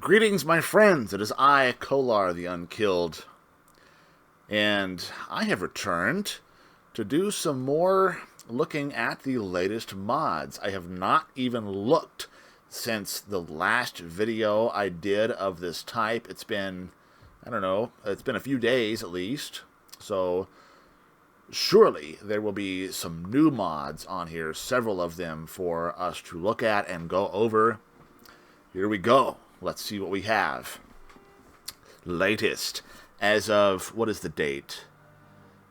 Greetings, my friends. It is I, Kolar the Unkilled, and I have returned to do some more looking at the latest mods. I have not even looked since the last video I did of this type. It's been, I don't know, it's been a few days at least, so surely there will be some new mods on here, several of them for us to look at and go over. Here we go. Let's see what we have. Latest, as of, what is the date?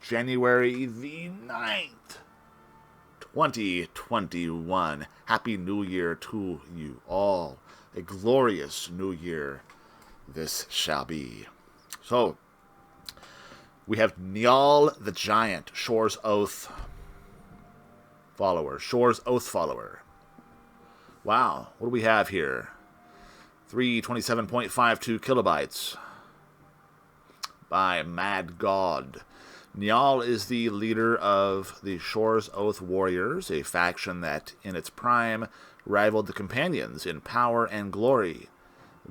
January the 9th, 2021. Happy New Year to you all. A glorious New Year this shall be. So, we have Nyal the Giant, Shore's Oath Follower. Shore's Oath Follower. Wow, what do we have here? 327.52 kilobytes by Mad God. Nyal is the leader of the Shore's Oath Warriors, a faction that, in its prime, rivaled the Companions in power and glory.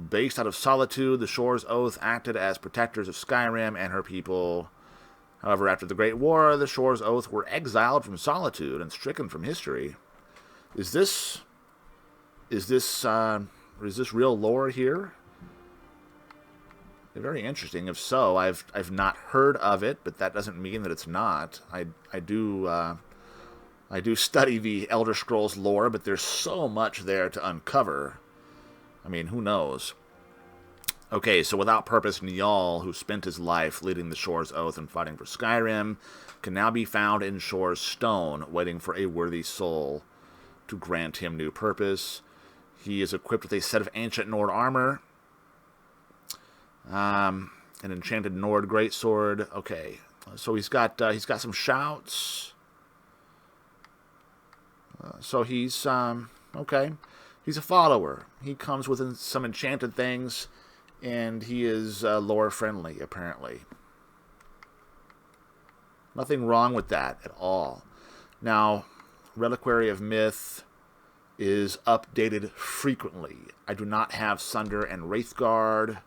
Based out of Solitude, the Shore's Oath acted as protectors of Skyrim and her people. However, after the Great War, the Shore's Oath were exiled from Solitude and stricken from history. Is this real lore here? Very interesting. If so, I've not heard of it, but that doesn't mean that it's not. I do study the Elder Scrolls lore, but there's so much there to uncover. I mean, who knows? Okay, so without purpose, Nyal, who spent his life leading the Shore's Oath and fighting for Skyrim, can now be found in Shore's Stone, waiting for a worthy soul to grant him new purpose. He is equipped with a set of ancient Nord armor, an enchanted Nord greatsword. Okay, so he's got some shouts. So he's okay. He's a follower. He comes with some enchanted things, and he is lore friendly. Apparently, nothing wrong with that at all. Now, Reliquary of Myth is updated frequently. I do not have Sunder and Wraithguard,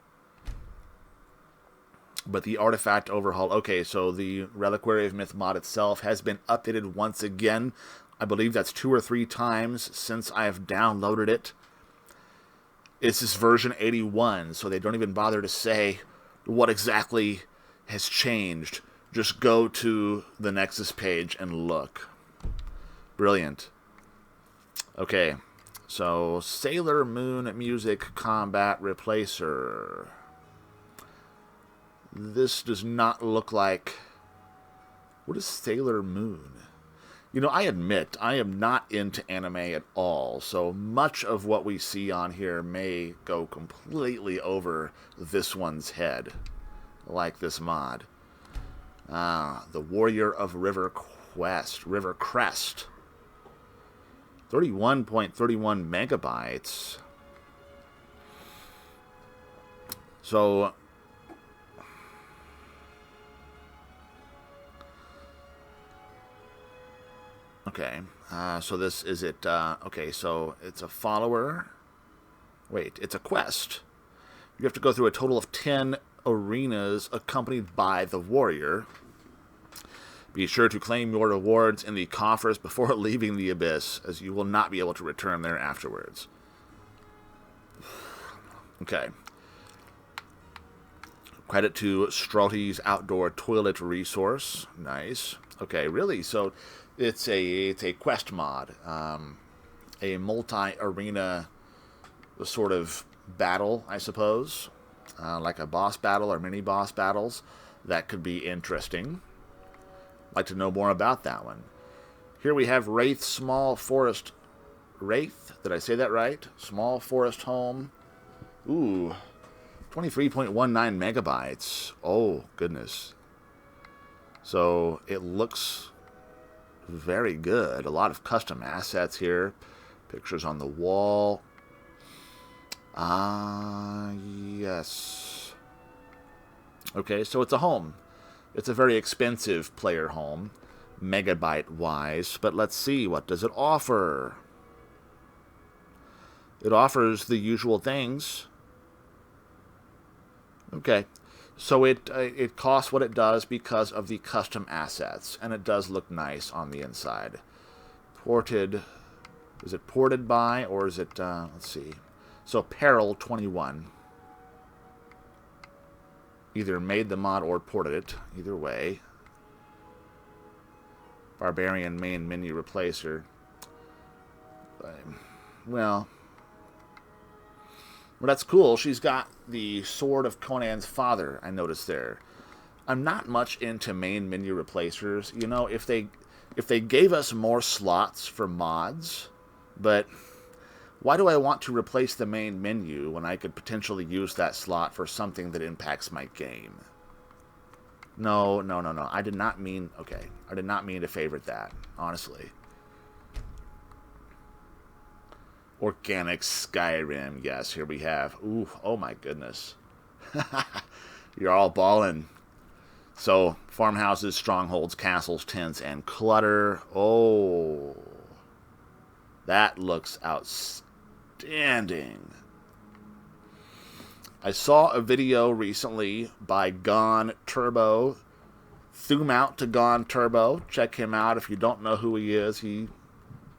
but the artifact overhaul. Okay, so the Reliquary of Myth mod itself has been updated once again. I believe that's 2 or 3 times since I've downloaded it. It's this version 81, so they don't even bother to say what exactly has changed. Just go to the Nexus page and look. Brilliant. Okay, so Sailor Moon Music Combat Replacer. This does not look like... What is Sailor Moon? You know, I admit, I am not into anime at all, so much of what we see on here may go completely over this one's head, like this mod. The Warrior of River Crest. 31.31 megabytes. So, okay, so this is it. Okay, so it's a follower. Wait, it's a quest. You have to go through a total of 10 arenas accompanied by the warrior. Be sure to claim your rewards in the coffers before leaving the Abyss, as you will not be able to return there afterwards. Okay. Credit to Strotti's Outdoor Toilet Resource. Nice. Okay, really? So it's a quest mod. A multi-arena sort of battle, I suppose. Like a boss battle or mini-boss battles. That could be interesting. Like to know more about that one. Here we have Wraith Small Forest. Wraith? Did I say that right? Small Forest Home. Ooh. 23.19 megabytes. Oh, goodness. So, it looks very good. A lot of custom assets here. Pictures on the wall. Yes. Okay, so it's a home. It's a very expensive player home, megabyte-wise, but let's see, what does it offer? It offers the usual things. Okay. So it costs what it does because of the custom assets, and it does look nice on the inside. Ported, is it ported by, or is it, let's see. So Peril 21. Either made the mod or ported it, either way. Barbarian main menu replacer. Well, that's cool. She's got the Sword of Conan's father, I noticed there. I'm not much into main menu replacers. You know, if they gave us more slots for mods, but why do I want to replace the main menu when I could potentially use that slot for something that impacts my game? No. I did not mean, okay, I did not mean to favorite that, honestly. Organic Skyrim, yes, here we have. Ooh, oh my goodness. You're all balling. So, farmhouses, strongholds, castles, tents, and clutter. Oh, that looks outstanding. I saw a video recently by Gone Turbo. Zoom out to Gone Turbo. Check him out if you don't know who he is. He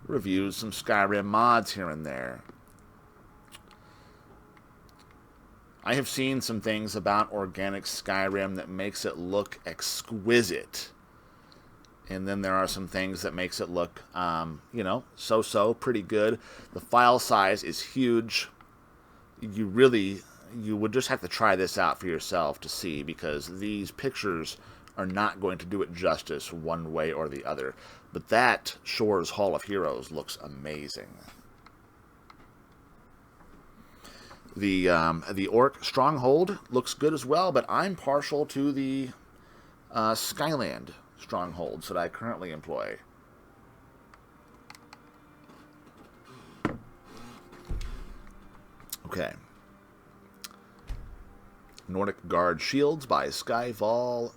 reviews some Skyrim mods here and there. I have seen some things about organic Skyrim that makes it look exquisite. And then there are some things that makes it look, you know, so-so, pretty good. The file size is huge. You would just have to try this out for yourself to see, because these pictures are not going to do it justice one way or the other. But that Shore's Hall of Heroes looks amazing. The Orc Stronghold looks good as well, but I'm partial to the Skyland Strongholds that I currently employ. Okay. Nordic Guard Shields by Skyfall.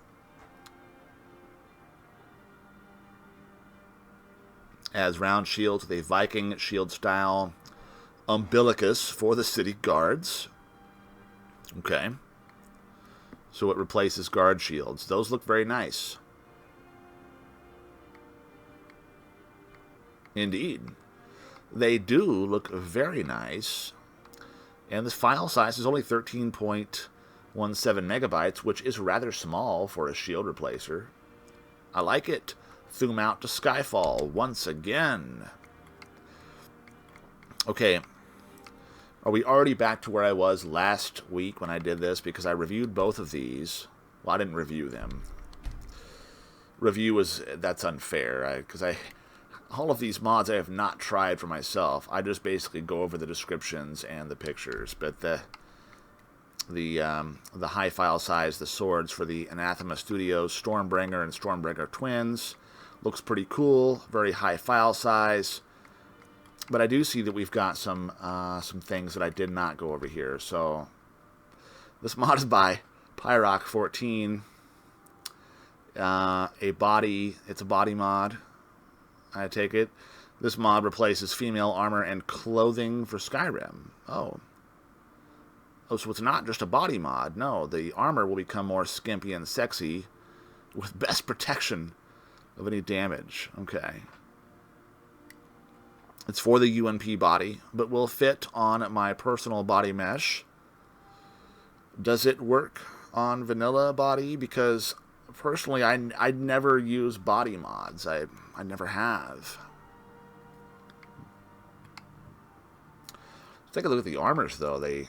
As round shields with a Viking shield style umbilicus for the city guards. Okay. So it replaces guard shields. Those look very nice. Indeed. They do look very nice. And the file size is only 13.17 megabytes, which is rather small for a shield replacer. I like it. Zoom out to Skyfall once again. Okay. Are we already back to where I was last week when I did this? Because I reviewed both of these. Well, I didn't review them. That's unfair. All of these mods I have not tried for myself. I just basically go over the descriptions and the pictures. But the high file size, the swords for the Anathema Studios, Stormbringer and Stormbringer Twins. Looks pretty cool. Very high file size. But I do see that we've got some things that I did not go over here. So this mod is by Pyrock14. It's a body mod, I take it. This mod replaces female armor and clothing for Skyrim. Oh, so it's not just a body mod. No, the armor will become more skimpy and sexy with best protection of any damage. Okay. It's for the UNP body, but will fit on my personal body mesh. Does it work on vanilla body? Because personally, I never use body mods. I never have. Let's take a look at the armors, though. They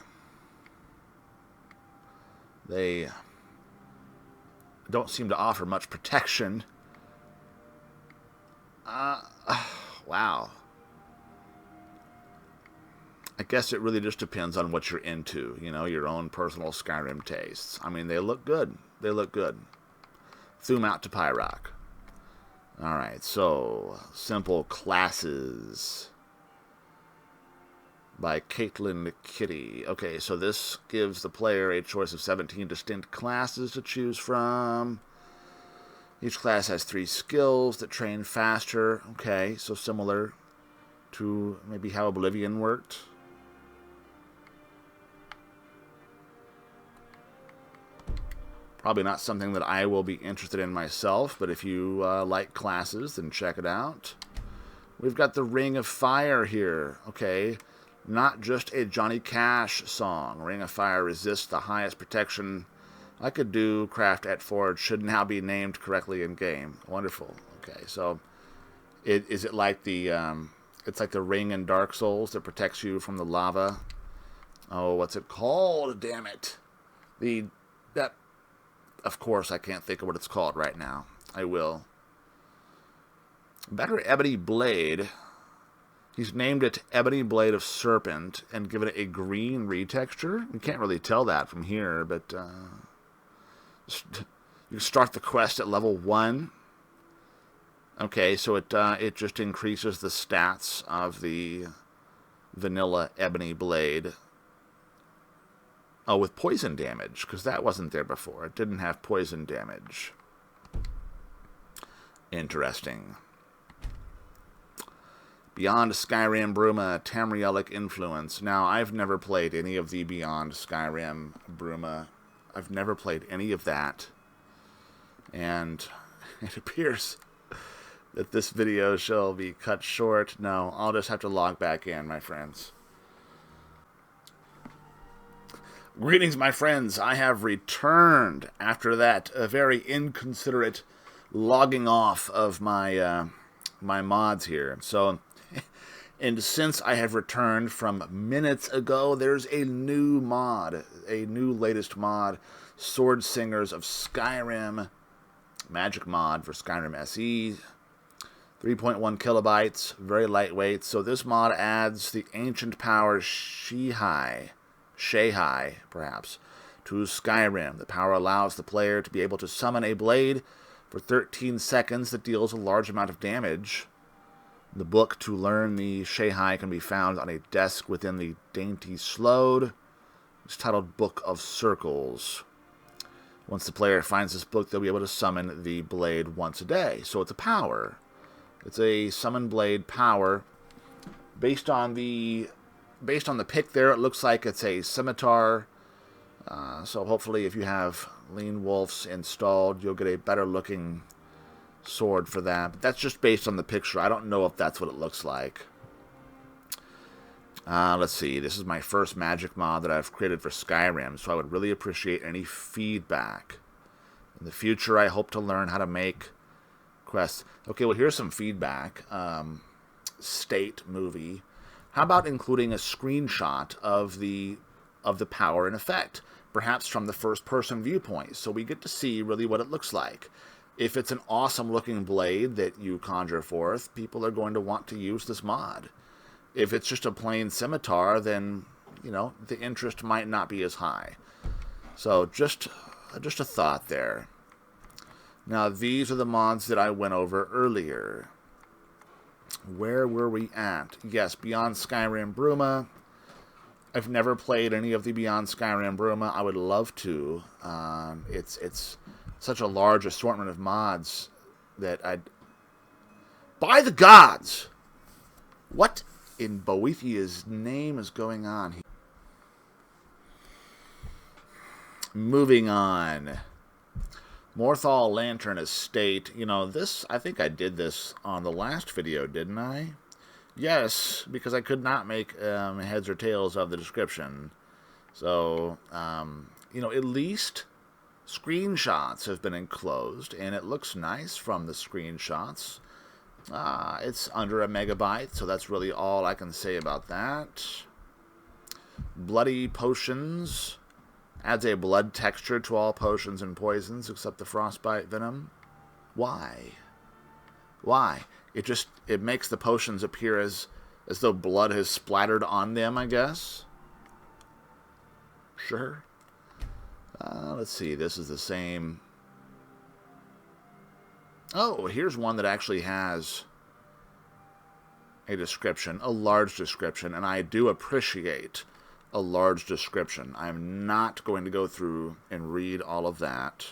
don't seem to offer much protection. Wow. I guess it really just depends on what you're into, you know, your own personal Skyrim tastes. I mean, they look good. They look good. Zoom out to Pyrock. Alright, so simple classes by Caitlin Kitty. Okay, so this gives the player a choice of 17 distinct classes to choose from. Each class has 3 skills that train faster. Okay, so similar to maybe how Oblivion worked. Probably not something that I will be interested in myself, but if you like classes, then check it out. We've got the Ring of Fire here. Okay, not just a Johnny Cash song. Ring of Fire resists the highest protection I could do. Craft at Forge should now be named correctly in game. Wonderful. Okay, so is it like the it's like the ring in Dark Souls that protects you from the lava? Oh, what's it called? Damn it. Of course, I can't think of what it's called right now. I will. Better Ebony Blade. He's named it Ebony Blade of Serpent and given it a green retexture. You can't really tell that from here, but you start the quest at level 1. Okay, so it just increases the stats of the vanilla Ebony Blade. Oh, with poison damage, because that wasn't there before. It didn't have poison damage. Interesting. Beyond Skyrim Bruma, Tamrielic Influence. Now, I've never played any of the Beyond Skyrim Bruma. I've never played any of that. And it appears that this video shall be cut short. No, I'll just have to log back in, my friends. Greetings, my friends. I have returned after that very inconsiderate logging off of my my mods here. So, and since I have returned from minutes ago, there's a new mod, a new latest mod, Sword Singers of Skyrim, magic mod for Skyrim SE, 3.1 kilobytes, very lightweight. So this mod adds the ancient power Shehai, perhaps, to Skyrim. The power allows the player to be able to summon a blade for 13 seconds that deals a large amount of damage. The book to learn the Shehai can be found on a desk within the Dainty Slode. It's titled Book of Circles. Once the player finds this book, they'll be able to summon the blade once a day. So it's a power. It's a summon blade power. Based on the pick there, it looks like it's a scimitar. So hopefully if you have Lean Wolves installed, you'll get a better looking sword for that. But that's just based on the picture. I don't know if that's what it looks like. Let's see. This is my first magic mod that I've created for Skyrim, so I would really appreciate any feedback. In the future, I hope to learn how to make quests. Okay, well, here's some feedback. State movie. How about including a screenshot of the power in effect, perhaps from the first-person viewpoint, so we get to see really what it looks like. If it's an awesome-looking blade that you conjure forth, people are going to want to use this mod. If it's just a plain scimitar, then, you know, the interest might not be as high. So just a thought there. Now, these are the mods that I went over earlier. Where were we at? Yes, Beyond Skyrim Bruma. I've never played any of the Beyond Skyrim Bruma. I would love to. It's such a large assortment of mods that I'd... By the gods! What in Boethiah's name is going on here? Moving on. Morthal Lantern Estate. You know, this, I think I did this on the last video, didn't I? Yes, because I could not make heads or tails of the description. So, you know, at least screenshots have been enclosed, and it looks nice from the screenshots. It's under a megabyte, so that's really all I can say about that. Bloody Potions. Adds a blood texture to all potions and poisons except the frostbite venom. Why? Why? It makes the potions appear as though blood has splattered on them, I guess. Sure. Let's see. This is the same. Oh, here's one that actually has a description, a large description, and I do appreciate a large description. I'm not going to go through and read all of that.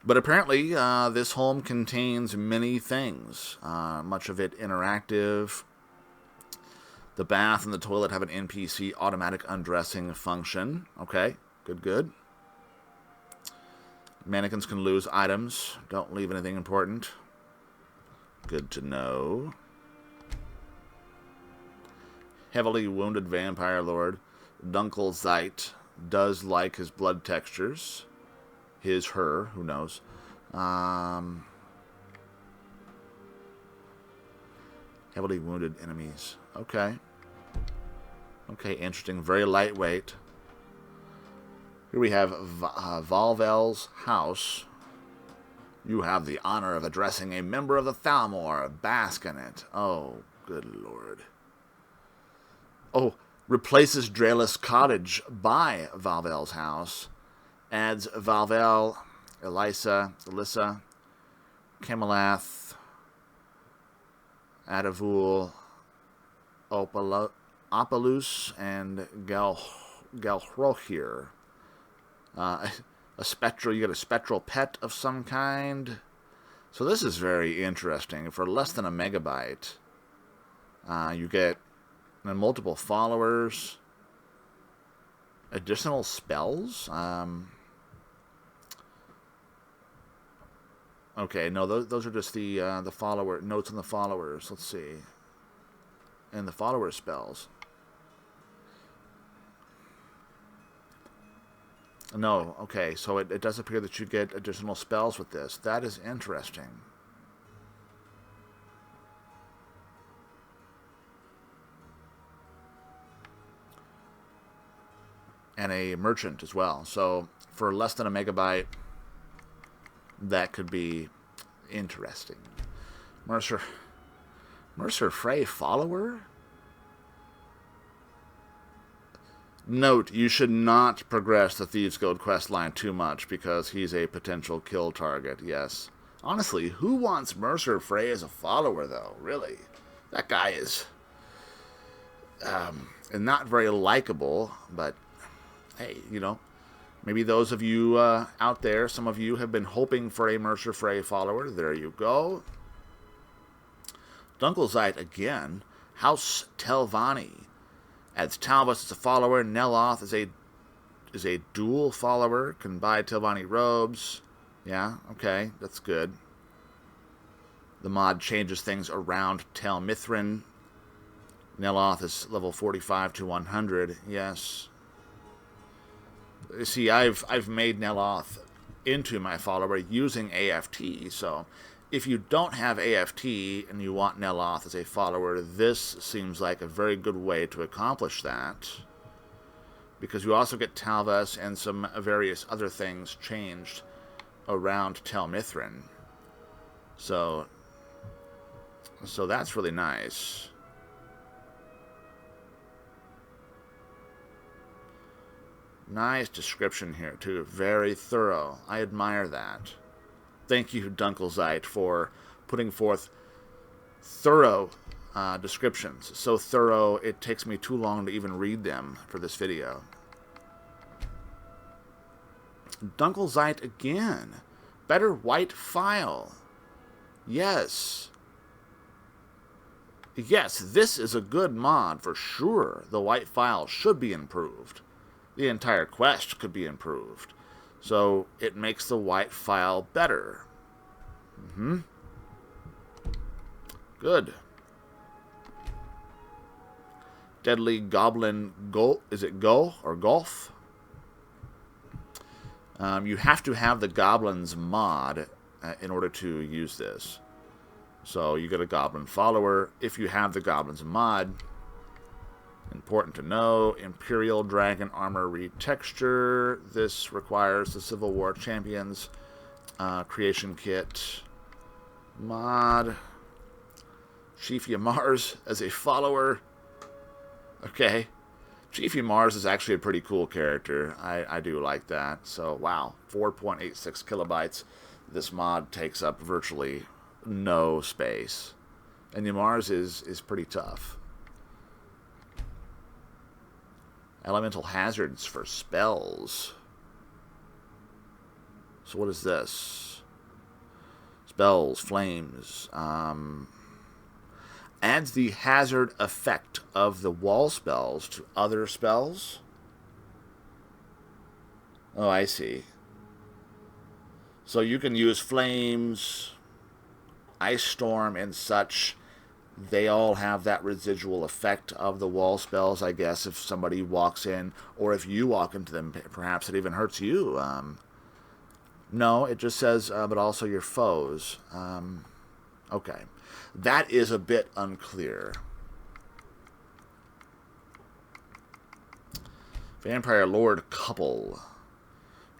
But apparently, this home contains many things, much of it interactive. The bath and the toilet have an NPC automatic undressing function. Okay, Good, good. Mannequins can lose items. Don't leave anything important. Good to know. Heavily wounded vampire lord. Dunklezite does like his blood textures. His, her, who knows. Heavily wounded enemies. Okay. Okay, interesting. Very lightweight. Here we have Valvel's house. You have the honor of addressing a member of the Falmer. Bask in it. Oh, good lord. Oh, replaces Draelus Cottage by Valvel's house. Adds Valvel, Elissa, Camelath, Adavul, Opalus, and Galhrohir. A spectral, you get a spectral pet of some kind. So this is very interesting. For less than a megabyte, you get multiple followers, additional spells. Okay, no, those are just the follower notes on the followers. Let's see, and the follower spells. No, okay, so it does appear that you get additional spells with this. That is interesting. And a merchant as well. So for less than a megabyte, that could be interesting. Mercer Frey follower? Note, you should not progress the Thieves Guild questline too much because he's a potential kill target, yes. Honestly, who wants Mercer Frey as a follower, though? Really? That guy is not very likable, but hey, you know, maybe those of you out there, some of you have been hoping for a Mercer Frey follower. There you go. Dunklezite again. House Telvanni. Adds Talbus as a follower. Neloth is a dual follower. Can buy Telvanni robes. Yeah, okay, that's good. The mod changes things around Tel Mithrin. Neloth is level 45 to 100. Yes. You see, I've made Neloth into my follower using AFT, so if you don't have AFT and you want Neloth as a follower, this seems like a very good way to accomplish that. Because you also get Talvas and some various other things changed around Tel Mithrin. So that's really nice. Nice description here, too. Very thorough. I admire that. Thank you, Dunklezite, for putting forth thorough descriptions. So thorough, it takes me too long to even read them for this video. Dunklezite again. Better white file. Yes. Yes, this is a good mod for sure. The white file should be improved. The entire quest could be improved. So it makes the white file better. Good. Deadly Goblin is it Go or Golf? You have to have the Goblin's mod in order to use this. So you get a Goblin follower if you have the Goblin's mod. Important to know, Imperial Dragon Armor Retexture. This requires the Civil War Champions Creation Kit mod. Chief Mars as a follower. Okay. Chief Mars is actually a pretty cool character. I do like that. So, wow. 4.86 kilobytes. This mod takes up virtually no space. And Mars is pretty tough. Elemental hazards for spells. So what is this? Spells, flames. Adds the hazard effect of the wall spells to other spells. Oh, I see. So you can use flames, ice storm, and such. They all have that residual effect of the wall spells, I guess, if somebody walks in, or if you walk into them, perhaps it even hurts you. No, it just says, but also your foes. Okay. That is a bit unclear. Vampire Lord couple.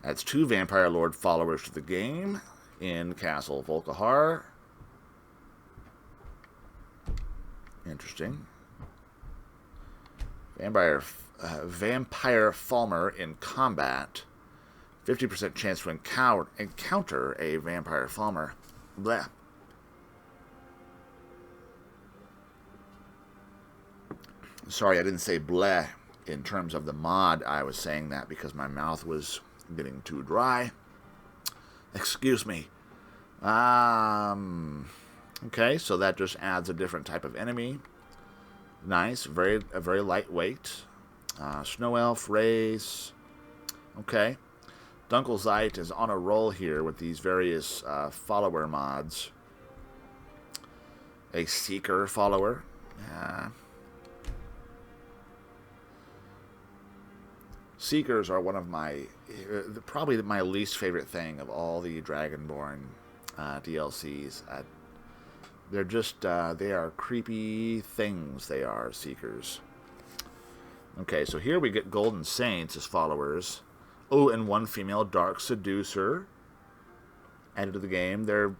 Adds 2 Vampire Lord followers to the game in Castle Volkihar. Interesting. Vampire Falmer in combat. 50% chance to encounter a Vampire Falmer. Bleh. Sorry, I didn't say bleh in terms of the mod. I was saying that because my mouth was getting too dry. Excuse me. Okay, so that just adds a different type of enemy. Nice, very lightweight. Snow Elf race. Okay. Dunklezite is on a roll here with these various follower mods. A Seeker follower. Seekers are one of my, probably my least favorite thing of all the Dragonborn DLCs. They're just, they are creepy things, they are, Seekers. Okay, so here we get Golden Saints as followers. Oh, and 1 female Dark Seducer added to the game. They're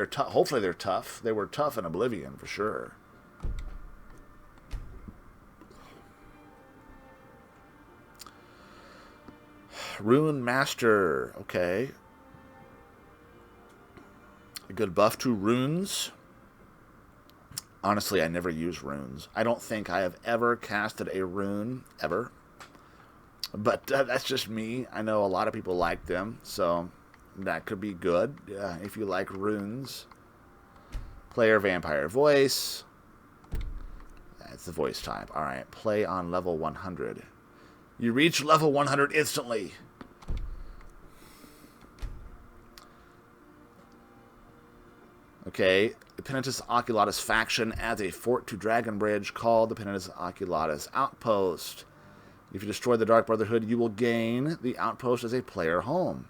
tough. Hopefully they're tough. They were tough in Oblivion, for sure. Rune Master. Okay. A good buff to runes. Honestly, I never use runes. I don't think I have ever casted a rune, ever. But that's just me. I know a lot of people like them, so that could be good if you like runes. Player Vampire Voice. That's the voice type. Alright, play on level 100. You reach level 100 instantly. Okay, the Penitus Oculatus faction adds a fort to Dragonbridge called the Penitus Oculatus Outpost. If you destroy the Dark Brotherhood, you will gain the outpost as a player home.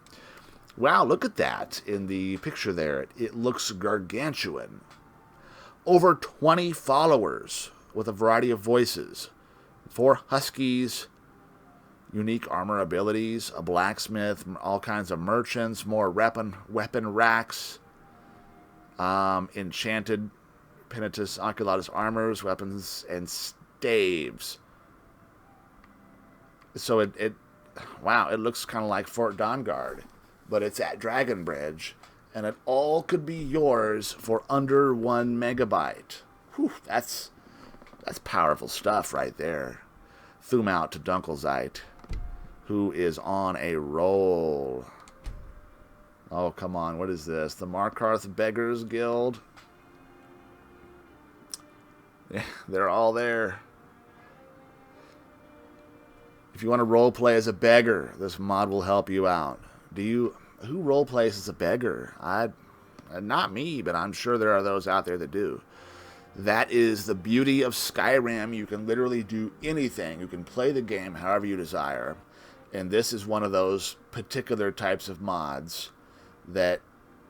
Wow, look at that in the picture there. It looks gargantuan. Over 20 followers with a variety of voices. 4 huskies, unique armor abilities, a blacksmith, all kinds of merchants, more weapon racks, enchanted Penitus Oculatus armors, weapons, and staves. So wow, it looks kind of like Fort Dawnguard, but it's at Dragonbridge, and it all could be yours for under 1 megabyte. Whew, that's powerful stuff right there. Thum out to Dunklezite, who is on a roll. Oh, come on, what is this? The Markarth Beggars Guild? Yeah, they're all there. If you want to roleplay as a beggar, this mod will help you out. Who roleplays as a beggar? Not me, but I'm sure there are those out there that do. That is the beauty of Skyrim. You can literally do anything. You can play the game however you desire. And this is one of those particular types of mods that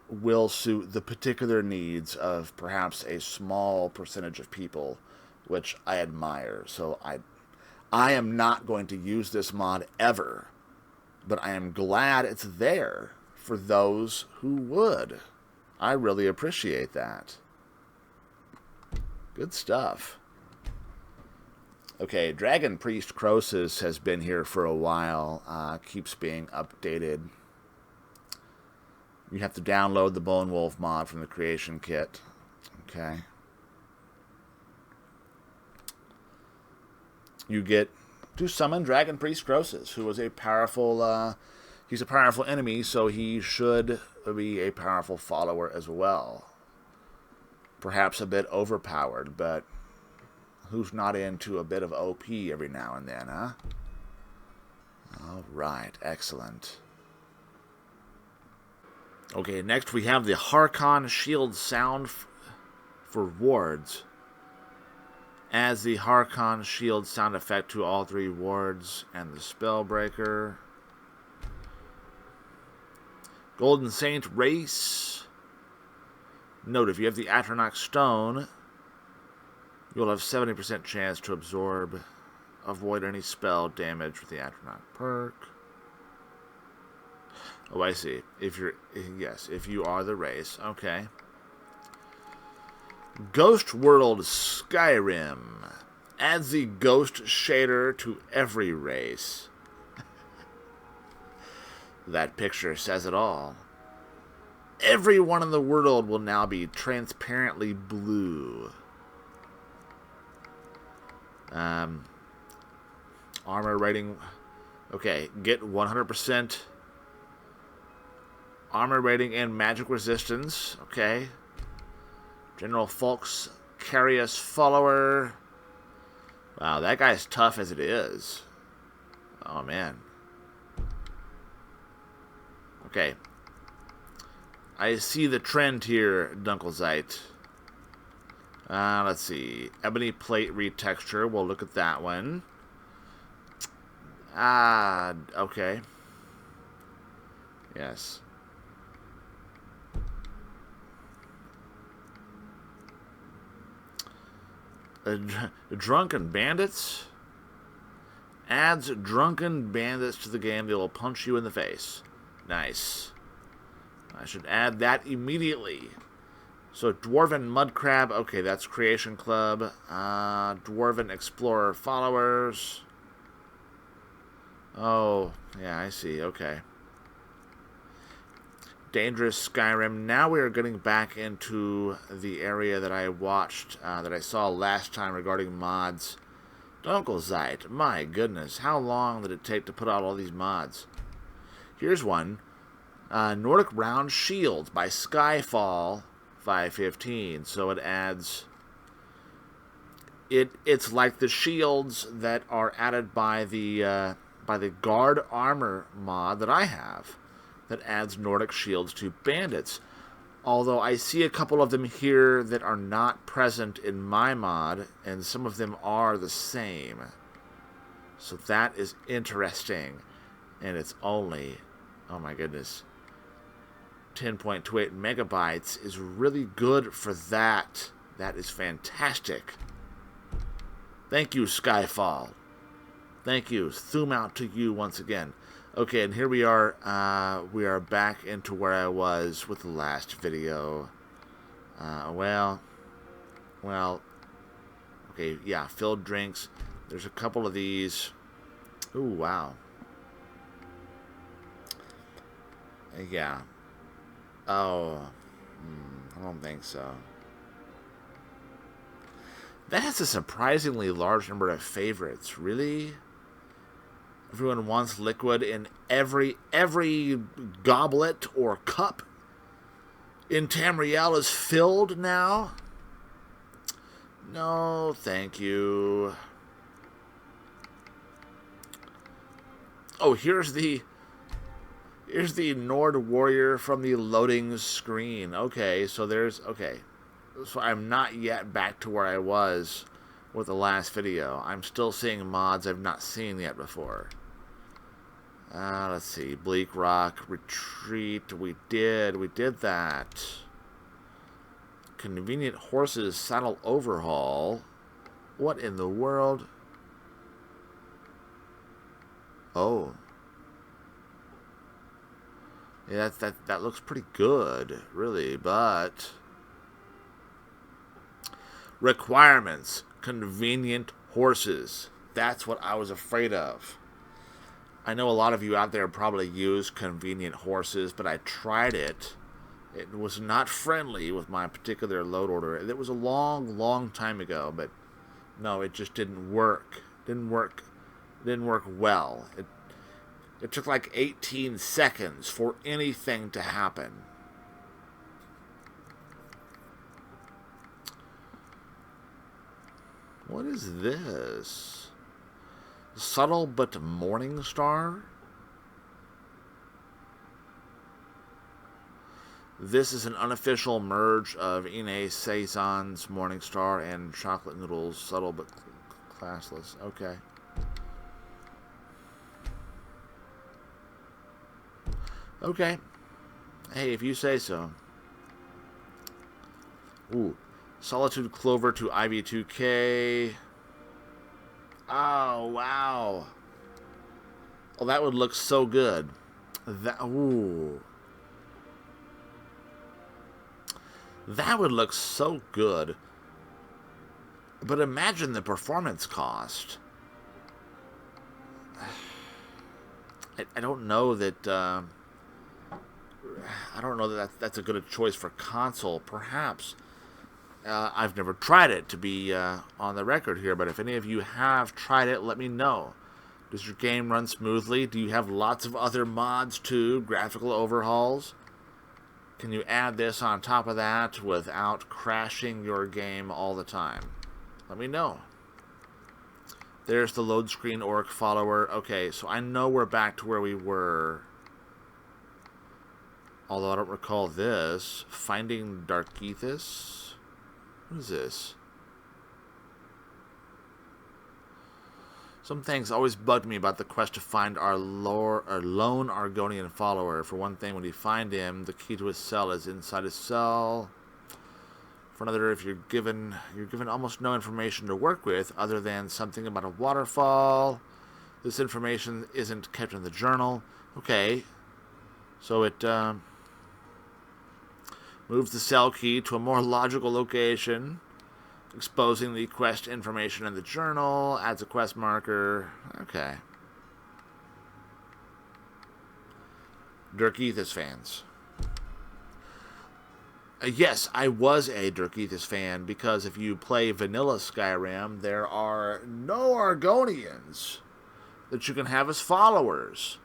will suit the particular needs of perhaps a small percentage of people, which I admire. So I am not going to use this mod ever, but I am glad it's there for those who would. I really appreciate that. Good stuff. Okay, Dragon Priest Croesus has been here for a while. Keeps being updated. You have to download the Bone Wolf mod from the creation kit. Okay. You get to summon Dragon Priest Croesus, who is a powerful, he's a powerful enemy, so he should be a powerful follower as well. Perhaps a bit overpowered, but who's not into a bit of OP every now and then, huh? All right, excellent. Okay, next we have the Harkhan Shield sound for wards. Adds the Harkhan Shield sound effect to all 3 wards and the Spellbreaker. Golden Saint race. Note, if you have the Atronach Stone, you'll have 70% chance to avoid any spell damage with the Atronach perk. Oh, I see. If you are the race. Okay. Ghost World Skyrim adds the Ghost shader to every race. That picture says it all. Everyone in the world will now be transparently blue. Armor rating. Okay, get 100% armor rating and magic resistance. Okay. General Folk's Carius Follower. Wow, that guy's tough as it is. Oh, man. Okay. I see the trend here, Dunklezite. Let's see. Ebony Plate retexture. We'll look at that one. Okay. Yes. Drunken Bandits adds Drunken Bandits to the game. They will punch you in the face. Nice. I should add that immediately. So, Dwarven Mudcrab. Okay, that's Creation Club. Dwarven Explorer Followers. Oh, yeah, I see. Okay. Dangerous Skyrim. Now we are getting back into the area that I watched, that I saw last time regarding mods. Dunklezite. My goodness, how long did it take to put out all these mods? Here's one. Nordic Round Shields by Skyfall 515. So it adds... It's like the shields that are added by the Guard Armor mod that I have. That adds Nordic shields to bandits. Although I see a couple of them here that are not present in my mod, and some of them are the same. So that is interesting. And it's only, oh my goodness, 10.28 megabytes is really good for that. That is fantastic. Thank you, Skyfall. Thank you. Thumb out to you once again. Okay, and here we are back into where I was with the last video. Well, okay, yeah, filled drinks. There's a couple of these. Ooh, wow. Yeah. Oh, I don't think so. That has a surprisingly large number of favorites. Really? Everyone wants liquid in every goblet or cup in Tamriel is filled now? No, thank you. Oh, here's the Nord warrior from the loading screen. Okay, so so I'm not yet back to where I was with the last video. I'm still seeing mods I've not seen yet before. Let's see. Bleak Rock, Retreat. We did that. Convenient Horses Saddle Overhaul. What in the world? Oh. Yeah, that looks pretty good, really, but... Requirements. Convenient horses. That's what I was afraid of. I know a lot of you out there probably use convenient horses, but I tried it. It was not friendly with my particular load order. It was a long time ago, but no, it just didn't work. Didn't work well. It took like 18 seconds for anything to happen. What is this? Subtle but Morning Star. This is an unofficial merge of Ine Saison's Morning Star and Chocolate Noodle's Subtle but Classless. Okay. Okay. Hey, if you say so. Ooh. Solitude Clover to Ivy 2K. Oh, wow. Oh, that would look so good. Ooh. That would look so good. But imagine the performance cost. I don't know that... I don't know that that's a good choice for console. Perhaps. I've never tried it, to be on the record here, but if any of you have tried it, let me know. Does your game run smoothly? Do you have lots of other mods too? Graphical overhauls? Can you add this on top of that without crashing your game all the time? Let me know. There's the load screen orc follower. Okay, so I know we're back to where we were. Although I don't recall this. Finding Darkethis? What is this? Some things always bugged me about the quest to find our lone Argonian follower. For one thing, when you find him, the key to his cell is inside his cell. For another, if you're given almost no information to work with other than something about a waterfall. This information isn't kept in the journal. Okay, so it moves the cell key to a more logical location, exposing the quest information in the journal, adds a quest marker. Okay. Darkethis fans. Yes, I was a Darkethis fan, because if you play vanilla Skyrim, there are no Argonians that you can have as followers.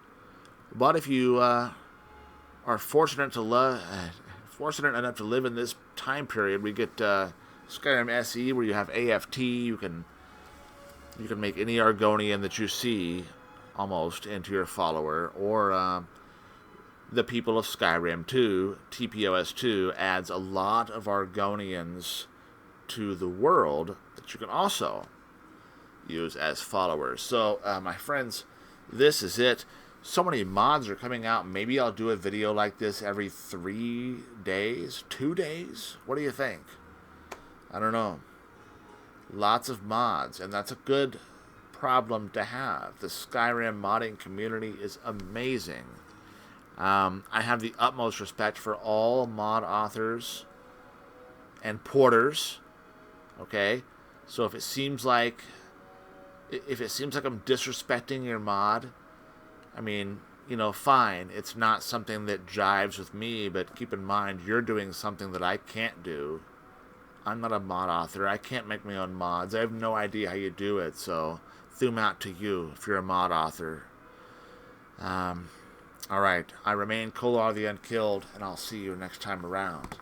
But if you are fortunate enough to live in this time period, we get Skyrim SE, where you have AFT. You can make any Argonian that you see almost into your follower, or the people of Skyrim 2, TPOS 2, adds a lot of Argonians to the world that you can also use as followers. So, my friends, this is it. So many mods are coming out. Maybe I'll do a video like this every 3 days? 2 days? What do you think? I don't know. Lots of mods, and that's a good problem to have. The Skyrim modding community is amazing. I have the utmost respect for all mod authors and porters. Okay? So if it seems like I'm disrespecting your mod, I mean, fine. It's not something that jives with me, but keep in mind, you're doing something that I can't do. I'm not a mod author. I can't make my own mods. I have no idea how you do it, so thumb out to you if you're a mod author. Alright, I remain Kolar the Unkilled, and I'll see you next time around.